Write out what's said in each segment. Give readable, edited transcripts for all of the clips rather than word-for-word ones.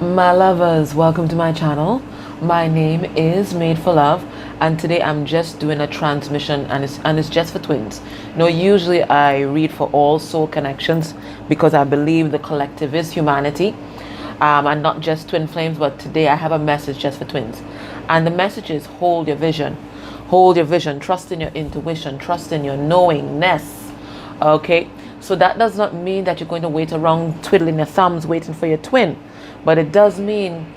My lovers, welcome to my channel. My name is Made for Love, and today I'm just doing a transmission, and it's just for twins. Usually I read for all soul connections because I believe the collective is humanity, and not just twin flames. But today I have a message just for twins, and the message is hold your vision, trust in your intuition, trust in your knowingness. Okay, so that does not mean that you're going to wait around twiddling your thumbs waiting for your twin. But it does mean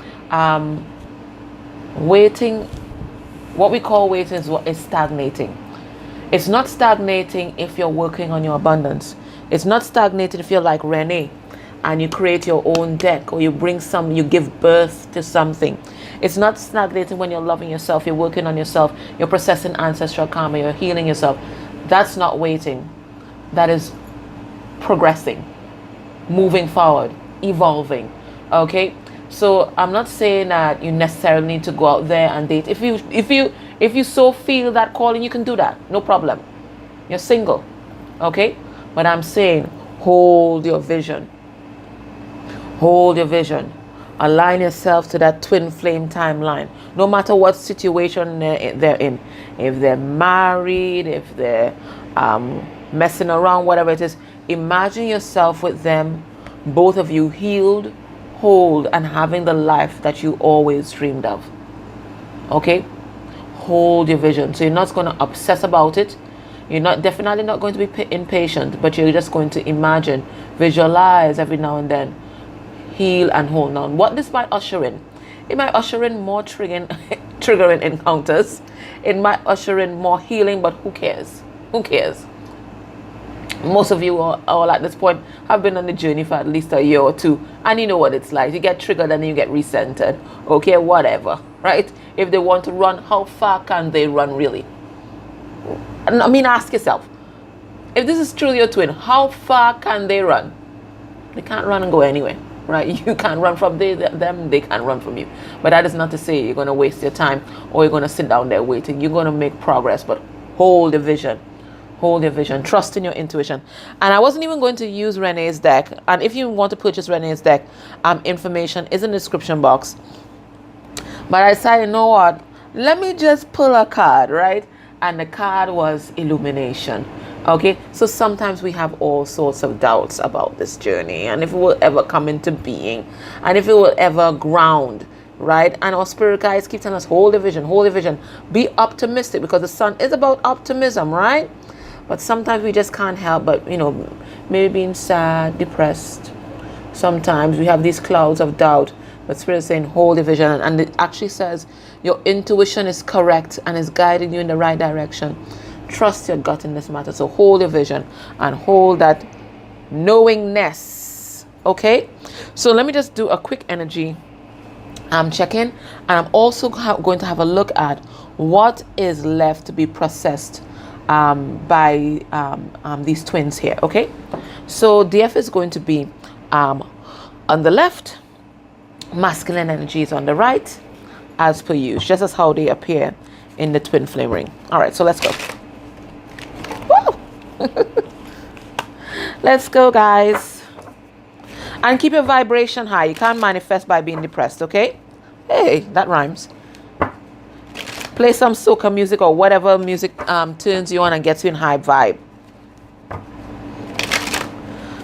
waiting. What we call waiting is what is stagnating. It's not stagnating if you're working on your abundance. It's not stagnating if you're like Renee and you create your own deck, or you give birth to something. It's not stagnating when you're loving yourself, you're working on yourself, you're processing ancestral karma, you're healing yourself. That's not waiting. That is progressing, moving forward, evolving. Okay, so I'm not saying that you necessarily need to go out there and date. If you so feel that calling, you can do that, no problem. You're single, okay? But I'm saying hold your vision. Hold your vision. Align yourself to that twin flame timeline. No matter what situation they're in. If they're married, if they're messing around, whatever it is, imagine yourself with them, both of you healed, whole, and having the life that you always dreamed of. Okay, hold your vision. So you're not going to obsess about it. You're definitely not going to be impatient, but you're just going to imagine, visualize every now and then, heal and hold on. What this might usher in, it might usher in more triggering encounters. It might usher in more healing, but who cares? Most of you all at this point have been on the journey for at least a year or two, and you know what it's like. You get triggered and then you get recentered. Okay, whatever, right? If they want to run, how far can they run really? I mean, ask yourself, if this is truly your twin, how far can they run? They can't run and go anywhere, right? You can't run from them, they can't run from you. But that is not to say you're going to waste your time or you're going to sit down there waiting. You're going to make progress, but hold the vision. Hold your vision. Trust in your intuition. And I wasn't even going to use Renee's deck. And if you want to purchase Renee's deck, information is in the description box. But I decided, you know what? Let me just pull a card, right? And the card was illumination. Okay? So sometimes we have all sorts of doubts about this journey, and if it will ever come into being, and if it will ever ground, right? And our spirit guides keep telling us, hold the vision, hold the vision. Be optimistic, because the sun is about optimism, right? But sometimes we just can't help but, maybe being sad, depressed. Sometimes we have these clouds of doubt. But Spirit is saying, hold the vision. And it actually says your intuition is correct and is guiding you in the right direction. Trust your gut in this matter. So hold your vision and hold that knowingness. Okay? So let me just do a quick energy check-in. And I'm also going to have a look at what is left to be processed by these twins here. Okay, so DF is going to be on the left, masculine energy is on the right, as per usual, just as how they appear in the twin flame ring. All right, so let's go. Woo! Let's go, guys, and keep your vibration high. You can't manifest by being depressed. Okay, hey, that rhymes. Play some soca music or whatever music turns you on and gets you in high vibe.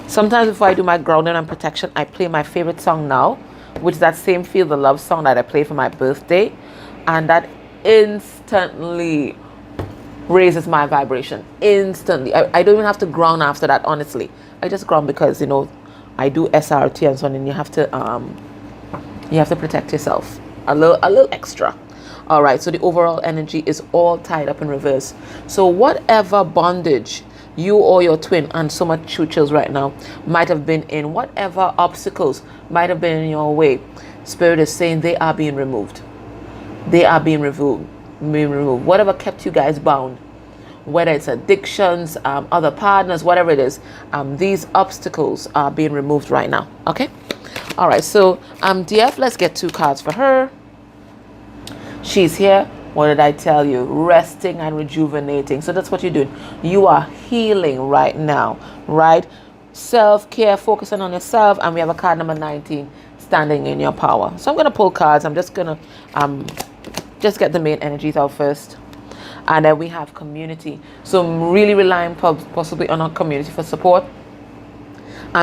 Sometimes before I do my grounding and protection, I play my favorite song now, which is that same Feel the Love song that I played for my birthday. And that instantly raises my vibration. Instantly. I don't even have to ground after that, honestly. I just ground because, I do SRT and so on, and you have to protect yourself. A little extra. All right, so the overall energy is all tied up in reverse. So whatever bondage you or your twin, and so much chills right now, might have been in, whatever obstacles might have been in your way, Spirit is saying they are being removed. They are being removed. Whatever kept you guys bound, whether it's addictions, other partners, whatever it is, these obstacles are being removed right now. Okay? All right, so DF, let's get 2 cards for her. She's here. What did I tell you? Resting and rejuvenating. So that's what you're doing. You are healing right now, right? Self-care, focusing on yourself. And we have a card number 19. standing in your power. So I'm going to pull cards. I'm just going to just get the main energies out first. And then we have community. So I'm really relying possibly on our community for support.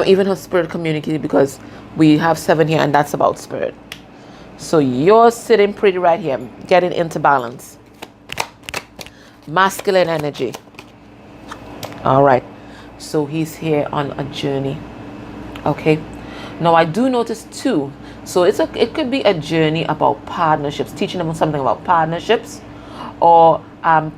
Even her spirit community, because we have 7 here and that's about spirit. So you're sitting pretty right here, getting into balance. Masculine energy. All right. So he's here on a journey. Okay. Now I do notice 2. So it could be a journey about partnerships, teaching them something about partnerships. Or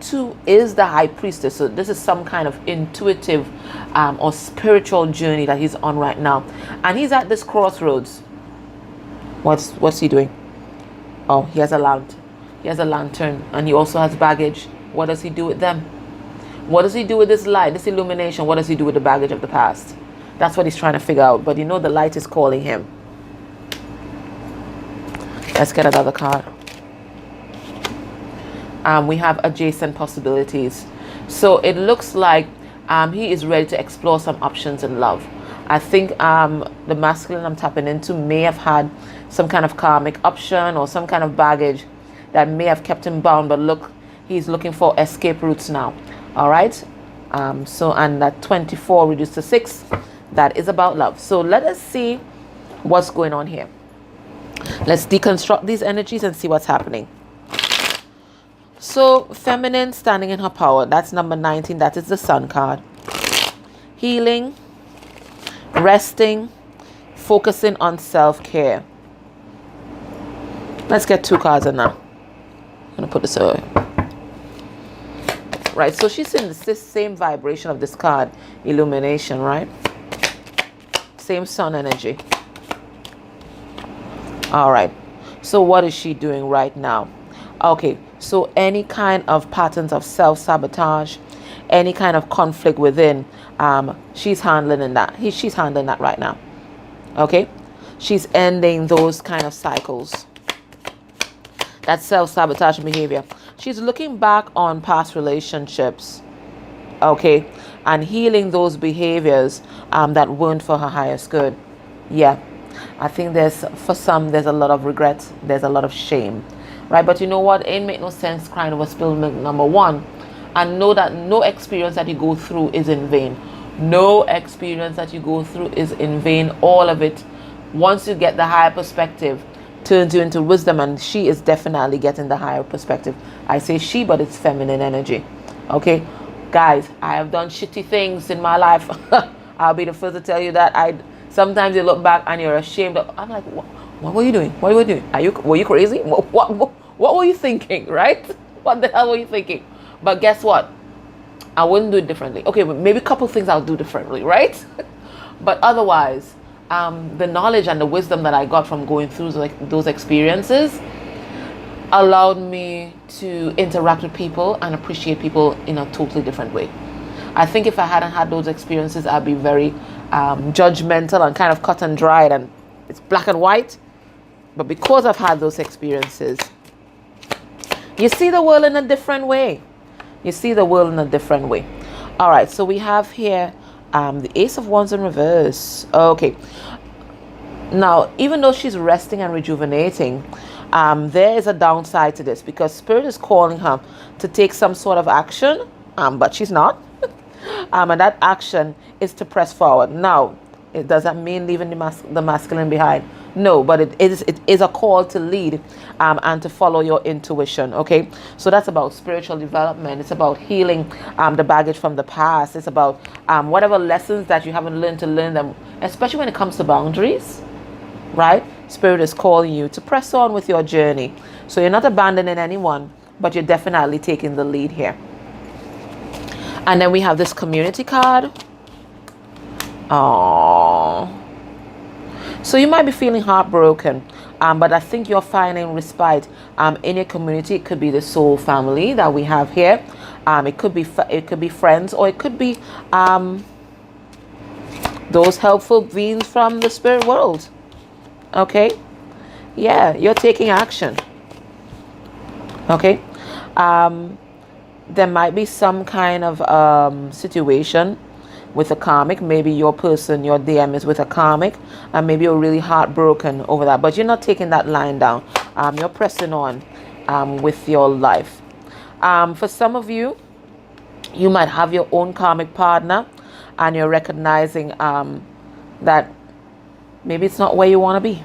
2 is the high priestess. So this is some kind of intuitive or spiritual journey that he's on right now. And he's at this crossroads. What's he doing? Oh, he has a lantern, and he also has baggage. What does he do with them? What does he do with this light, this illumination? What does he do with the baggage of the past? That's what he's trying to figure out. But you know the light is calling him. Let's get another card. We have adjacent possibilities. So it looks like he is ready to explore some options in love. I think the masculine I'm tapping into may have had some kind of karmic option or some kind of baggage that may have kept him bound. But look, he's looking for escape routes now. All right. So, and that 24 reduced to 6, that is about love. So let us see what's going on here. Let's deconstruct these energies and see what's happening. So feminine standing in her power, that's number 19. That is the Sun card. Healing, resting, focusing on self-care. Let's get 2 cards in now. I'm going to put this away. Right, so she's in the same vibration of this card, illumination, right? Same sun energy. All right, so what is she doing right now? Okay, so any kind of patterns of self-sabotage, any kind of conflict within, she's handling that. She's handling that right now. Okay, she's ending those kind of cycles. That self-sabotage behavior. She's looking back on past relationships, okay, and healing those behaviors that weren't for her highest good. Yeah, I think for some, there's a lot of regret. There's a lot of shame, right? But you know what? It ain't make no sense crying over spilled milk, number 1. And know that no experience that you go through is in vain. No experience that you go through is in vain. All of it, once you get the higher perspective, turns you into wisdom, and she is definitely getting the higher perspective. I say she, but it's feminine energy. Okay, guys, I have done shitty things in my life. I'll be the first to tell you that. Sometimes you look back and you're ashamed of, I'm like, what were you doing? What were you doing? Were you crazy? What were you thinking, right? What the hell were you thinking? But guess what? I wouldn't do it differently. Okay, maybe a couple things I'll do differently, right? But otherwise, the knowledge and the wisdom that I got from going through those experiences allowed me to interact with people and appreciate people in a totally different way. I think if I hadn't had those experiences, I'd be very judgmental and kind of cut and dried, and it's black and white. But because I've had those experiences, you see the world in a different way. You see the world in a different way. All right, so we have here the Ace of Wands in reverse. Okay. Now, even though she's resting and rejuvenating, there is a downside to this, because Spirit is calling her to take some sort of action, but she's not. And that action is to press forward. Now, does that mean leaving the masculine behind? No, but it is a call to lead and to follow your intuition. Okay, so that's about spiritual development. It's about healing the baggage from the past. It's about whatever lessons that you haven't learned, to learn them, especially when it comes to boundaries, right? Spirit is calling you to press on with your journey. So you're not abandoning anyone, but you're definitely taking the lead here. And then we have this community card. Oh, so you might be feeling heartbroken, but I think you're finding respite in your community. It could be the soul family that we have here. It could be friends, or it could be those helpful beings from the spirit world. Okay, yeah, you're taking action. Okay, there might be some kind of situation with a karmic. Maybe your person, your DM is with a karmic, and maybe you're really heartbroken over that, but you're not taking that line down. You're pressing on with your life. For some of you, you might have your own karmic partner, and you're recognizing that maybe it's not where you want to be.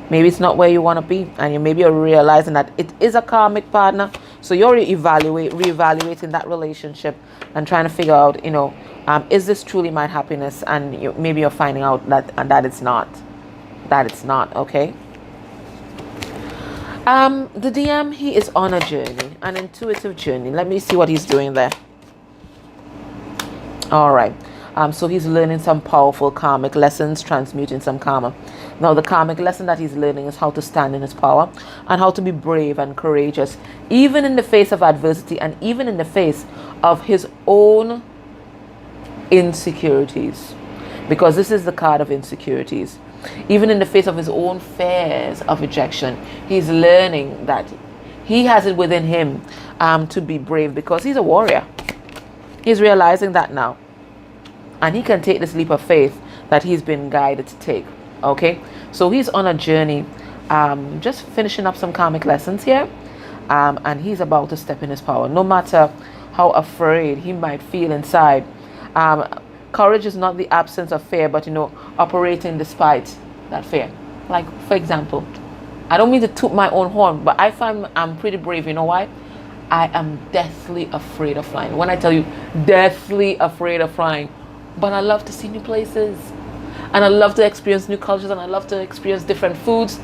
Maybe it's not where you want to be, and maybe you're realizing that it is a karmic partner. So you're reevaluating that relationship and trying to figure out, is this truly my happiness? And maybe you're finding out that it's not. That it's not, okay? The DM, he is on a journey, an intuitive journey. Let me see what he's doing there. All right. So he's learning some powerful karmic lessons, transmuting some karma. Now, the karmic lesson that he's learning is how to stand in his power and how to be brave and courageous, even in the face of adversity and even in the face of his own insecurities. Because this is the card of insecurities. Even in the face of his own fears of rejection, he's learning that he has it within him to be brave, because he's a warrior. He's realizing that now. And he can take this leap of faith that he's been guided to take. Okay, so he's on a journey, just finishing up some karmic lessons here, and he's about to step in his power. No matter how afraid he might feel inside, courage is not the absence of fear, but operating despite that fear. Like, for example, I don't mean to toot my own horn, but I find I'm pretty brave. You know why? I am deathly afraid of flying. When I tell you, deathly afraid of flying, but I love to see new places. And I love to experience new cultures, and I love to experience different foods.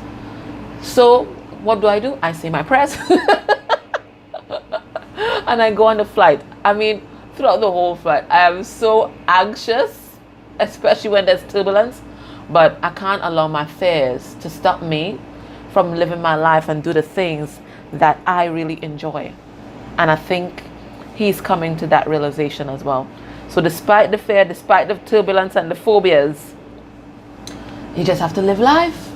So what do? I say my prayers. And I go on the flight. I mean, throughout the whole flight, I am so anxious, especially when there's turbulence. But I can't allow my fears to stop me from living my life and do the things that I really enjoy. And I think he's coming to that realization as well. So despite the fear, despite the turbulence and the phobias, you just have to live life.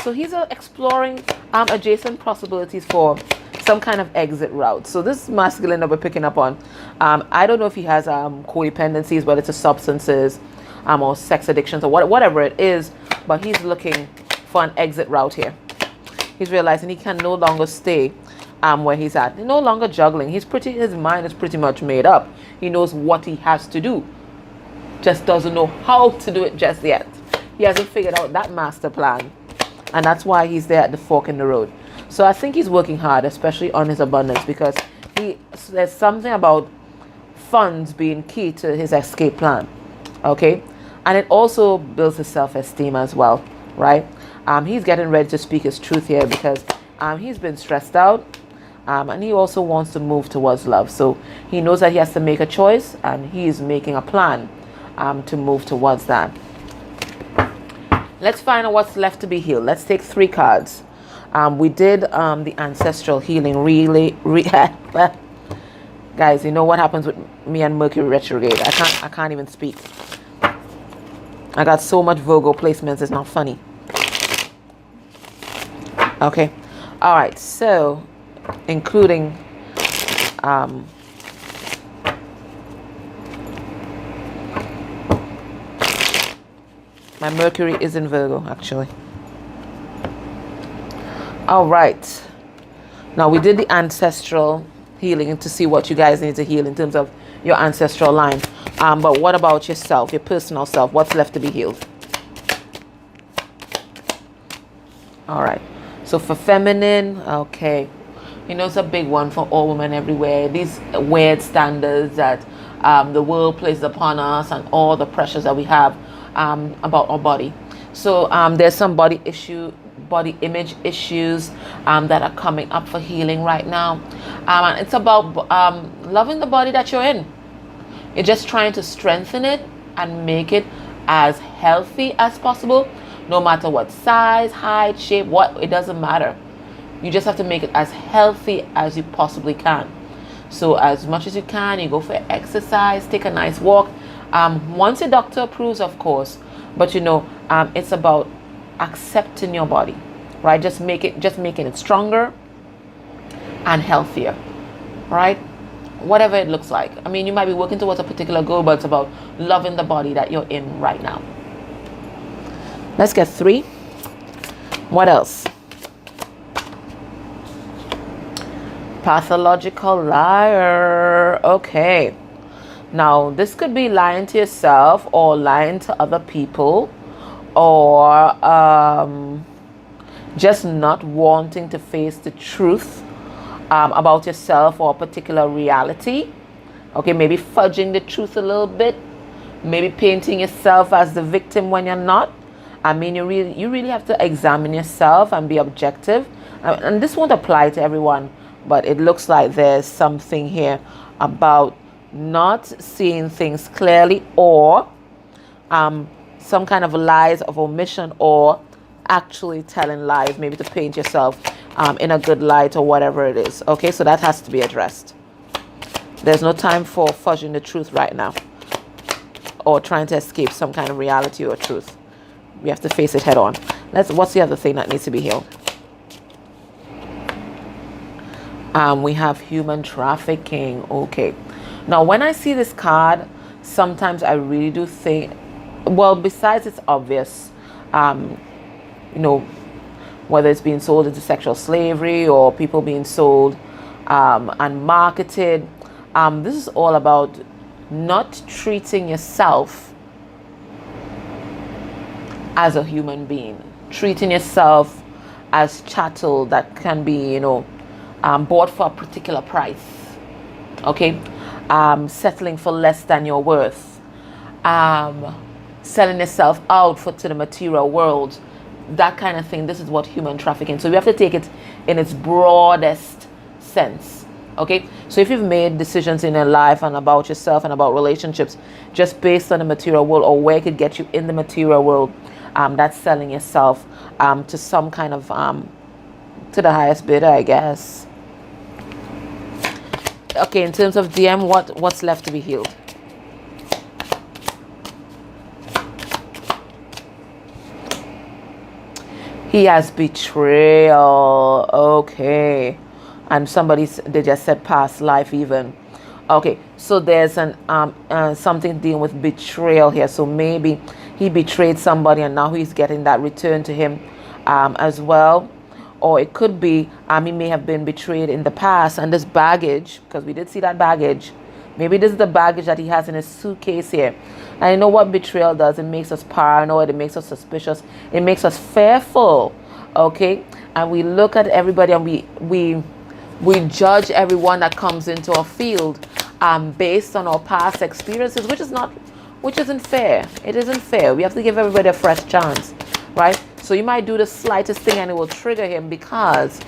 So he's exploring adjacent possibilities for some kind of exit route. So this masculine that we're picking up on, I don't know if he has codependencies, whether it's substances or sex addictions or whatever it is, but he's looking for an exit route here. He's realizing he can no longer stay where he's at. He's no longer juggling. His mind is pretty much made up. He knows what he has to do. Just doesn't know how to do it just yet. He hasn't figured out that master plan. And that's why he's there at the fork in the road. So I think he's working hard, especially on his abundance, because there's something about funds being key to his escape plan. Okay? And it also builds his self-esteem as well, right? He's getting ready to speak his truth here because he's been stressed out. And he also wants to move towards love. So he knows that he has to make a choice, and he is making a plan to move towards that. Let's find out what's left to be healed. Let's take 3 cards. We did the ancestral healing. Guys, you know what happens with me and Mercury retrograde? I can't even speak. I got so much Virgo placements, it's not funny. Okay. All right. So, including my Mercury is in Virgo, actually. All right. Now, we did the ancestral healing to see what you guys need to heal in terms of your ancestral line. But what about yourself, your personal self? What's left to be healed? All right. So for feminine, okay. You know, it's a big one for all women everywhere. These weird standards that the world places upon us, and all the pressures that we have about our body. So there's some body image issues that are coming up for healing right now. And it's about loving the body that you're in. You're just trying to strengthen it and make it as healthy as possible, no matter what size, height, shape, it doesn't matter. You just have to make it as healthy as you possibly can. So as much as you can, you go for exercise, take a nice walk. Once your doctor approves, of course. But you know, it's about accepting your body, right? Just making it stronger and healthier, right? whatever it looks like. I mean, you might be working towards a particular goal, but it's about loving the body that you're in right now. Let's get 3. What else? Pathological liar. Okay. Now, this could be lying to yourself or lying to other people, or just not wanting to face the truth about yourself or a particular reality. Okay, maybe fudging the truth a little bit, maybe painting yourself as the victim when you're not. I mean, you really have to examine yourself and be objective. And this won't apply to everyone, but it looks like there's something here about not seeing things clearly, or some kind of lies of omission, or actually telling lies, maybe to paint yourself in a good light or whatever it is. Okay, so that has to be addressed. There's no time for fudging the truth right now, or trying to escape some kind of reality or truth. We have to face it head on. What's the other thing that needs to be healed? We have human trafficking. Okay. Now, when I see this card, sometimes I really do think, well, besides it's obvious, whether it's being sold into sexual slavery or people being sold and marketed, this is all about not treating yourself as a human being, treating yourself as chattel that can be, bought for a particular price. Okay, settling for less than your worth, selling yourself out to the material world, that kind of thing. This is what human trafficking. So we have to take it in its broadest sense. Okay, so if you've made decisions in your life and about yourself and about relationships just based on the material world, or where it could get you in the material world, that's selling yourself to some kind of to the highest bidder, I guess. Okay, in terms of DM, what's left to be healed? He has betrayal. Okay. And they just said past life even. Okay, so there's something dealing with betrayal here. So maybe he betrayed somebody and now he's getting that return to him as well. Or it could be he may have been betrayed in the past, and this baggage, because we did see that baggage, maybe this is the baggage that he has in his suitcase here. And you know what betrayal does? It makes us paranoid, it makes us suspicious, it makes us fearful. Okay, and we look at everybody and we judge everyone that comes into our field based on our past experiences, which isn't fair. It isn't fair. We have to give everybody a fresh chance, right? So you might do the slightest thing and it will trigger him because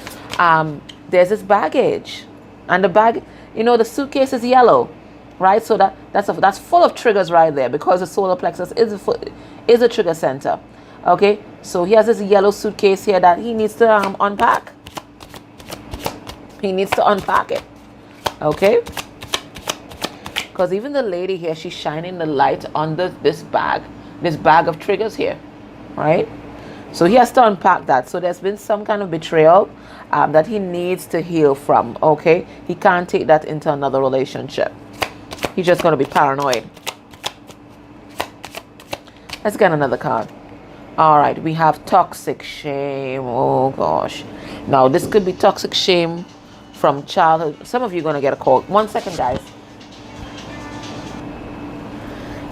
there's this baggage, and the bag, the suitcase is yellow, right? So that's full of triggers right there, because the solar plexus is a trigger center. Okay, so he has this yellow suitcase here that he needs to unpack. He needs to unpack it. Okay, because even the lady here, she's shining the light under this bag of triggers here, right? So he has to unpack that. So there's been some kind of betrayal that he needs to heal from. Okay, he can't take that into another relationship. He's just going to be paranoid. Let's get another card. All right, we have toxic shame. Oh gosh. Now this could be toxic shame from childhood. Some of you are going to get a call. 1 second, guys.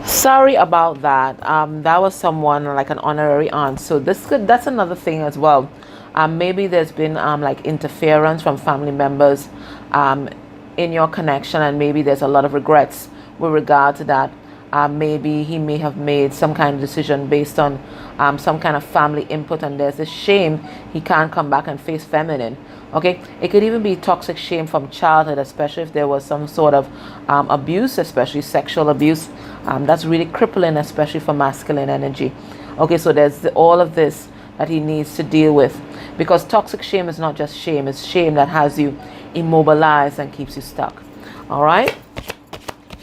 Sorry about that. That was someone like an honorary aunt. So that's another thing as well. Maybe there's been like interference from family members in your connection, and maybe there's a lot of regrets with regard to that. Maybe he may have made some kind of decision based on some kind of family input, and there's this shame he can't come back and face feminine. Okay, it could even be toxic shame from childhood, especially if there was some sort of abuse, especially sexual abuse. That's really crippling, especially for masculine energy. Okay, so there's all of this that he needs to deal with, because toxic shame is not just shame, it's shame that has you immobilized and keeps you stuck. All right,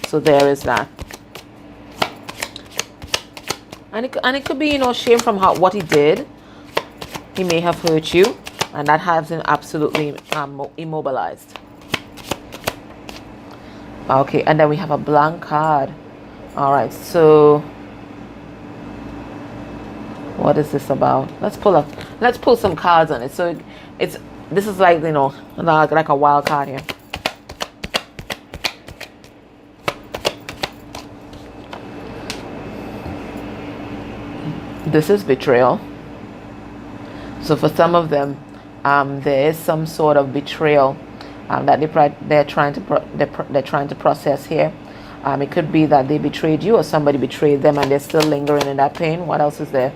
so there is that. And it could be, shame from what he did. He may have hurt you, and that has him absolutely immobilized. Okay, and then we have a blank card. All right, so what is this about? Let's pull some cards on it. So this is like, you know, like a wild card here. This is betrayal. So for some of them, there is some sort of betrayal that they're trying to process here. It could be that they betrayed you or somebody betrayed them and they're still lingering in that pain. What else is there?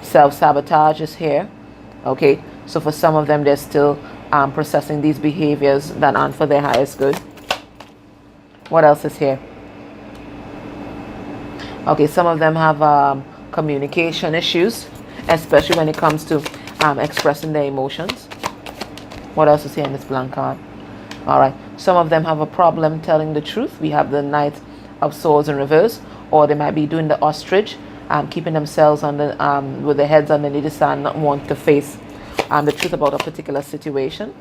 Self-sabotage is here. Okay, so for some of them, they're still processing these behaviors that aren't for their highest good. What else is here? Okay, some of them have communication issues, especially when it comes to expressing their emotions. What else is here in this blank card? All right, some of them have a problem telling the truth. We have the Knight of Swords in reverse, or they might be doing the ostrich, keeping themselves on the with their heads underneath the sand, not want to face the truth about a particular situation.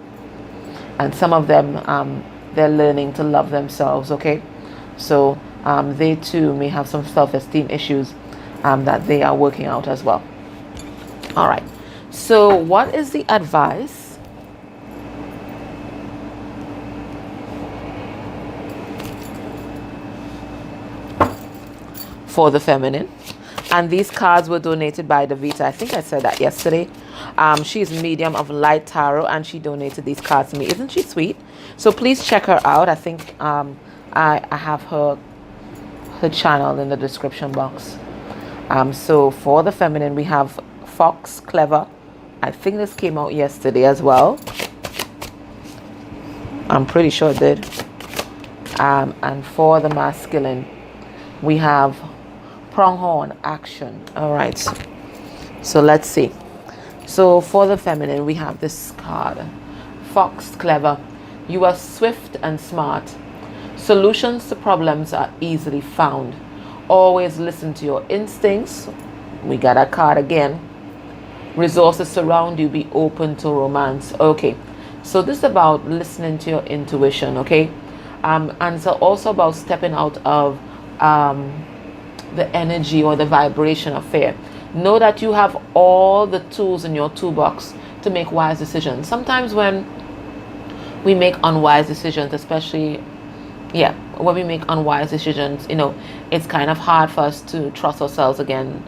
And some of them, they're learning to love themselves. Okay, so they too may have some self-esteem issues that they are working out as well. All right, so what is the advice for the feminine? And these cards were donated by Davita. I think I said that yesterday. She's medium of light tarot, and she donated these cards to me. Isn't she sweet? So please check her out. I think I have her channel in the description box. So for the feminine, we have Fox Clever. I think this came out yesterday as well. I'm pretty sure it did. And for the masculine, we have Pronghorn Action. All right, so let's see. So for the feminine, we have this card, Fox Clever. You are swift and smart. Solutions to problems are easily found. Always listen to your instincts. We got a card again. Resources surround you. Be open to romance. Okay, so this is about listening to your intuition. Okay, and so also about stepping out of the energy or the vibration of fear. Know that you have all the tools in your toolbox to make wise decisions. Sometimes when we make unwise decisions, especially when we make unwise decisions, you know, it's kind of hard for us to trust ourselves again,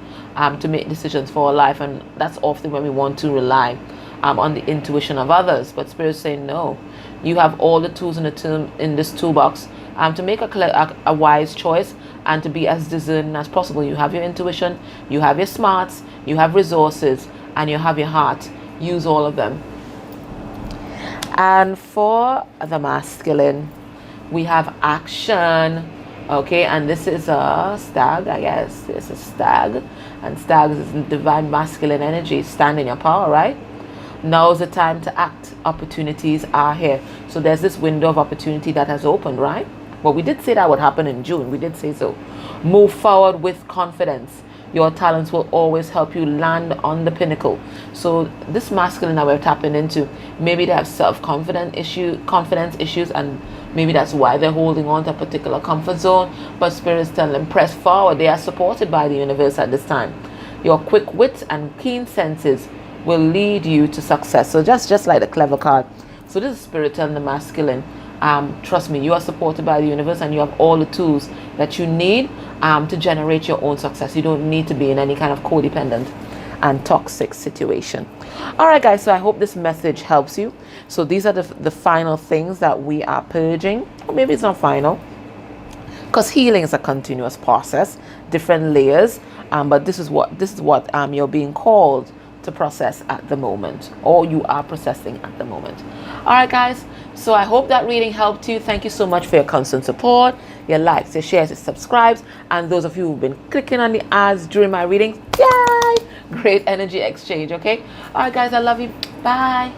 to make decisions for our life. And that's often when we want to rely on the intuition of others. But Spirit is saying, no, you have all the tools in this toolbox to make a wise choice and to be as discerning as possible. You have your intuition, you have your smarts, you have resources, and you have your heart. Use all of them. And for the masculine, we have Action. Okay, and this is a stag, I guess. It's a stag, and stag is divine masculine energy. Stand in your power, right? Now is the time to act. Opportunities are here. So there's this window of opportunity that has opened, right? Well, we did say that would happen in June. We did say so. Move forward with confidence. Your talents will always help you land on the pinnacle. So this masculine that we're tapping into, maybe they have confidence issues, and maybe that's why they're holding on to a particular comfort zone. But Spirit is telling them, press forward. They are supported by the universe at this time. Your quick wit and keen senses will lead you to success. So just like the clever card. So this is Spirit telling the masculine, trust me, you are supported by the universe, and you have all the tools that you need to generate your own success. You don't need to be in any kind of codependent and toxic situation. All right, guys, so I hope this message helps you. So these are the final things that we are purging. Or maybe it's not final, because healing is a continuous process, different layers, but this is what you're being called to process at the moment, or you are processing at the moment. All right, guys, so I hope that reading helped you. Thank you so much for your constant support, your likes, your shares, your subscribes, and those of you who've been clicking on the ads during my reading. Yay! Great energy exchange. Okay, all right, guys, I love you. Bye.